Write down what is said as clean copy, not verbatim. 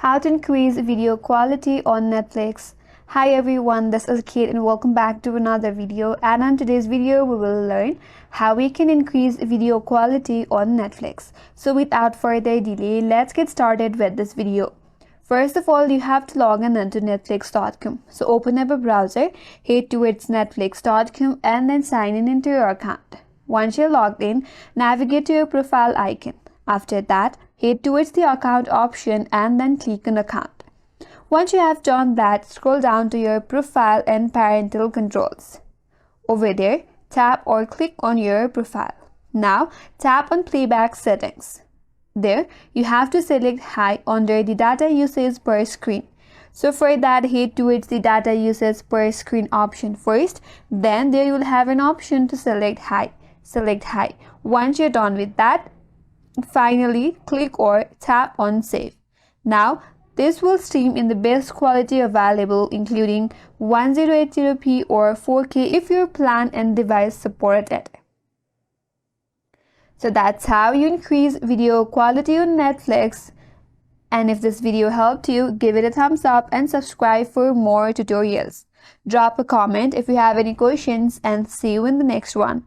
How to increase video quality on Netflix. Hi everyone, this is Kate and welcome back to another video. And on today's video, we will learn how we can increase video quality on Netflix. So without further delay, let's get started with this video. First of all, you have to log in into netflix.com. So open up a browser, head towards netflix.com and then sign in into your account. Once you're logged in, navigate to your profile icon. After that, head towards the account option and then click on account. Once you have done that, scroll down to your profile and parental controls. Over there, tap or click on your profile. Now, tap on playback settings. There, you have to select high under the data usage per screen. So for that, head towards the data usage per screen option first. Then there you will have an option to select high. Select high. Once you're done with that, finally click or tap on save. Now this will stream in the best quality available, including 1080p or 4K if your plan and device support it. So that's how you increase video quality on Netflix. And if this video helped you, give it a thumbs up and subscribe for more tutorials. Drop a comment if you have any questions and see you in the next one.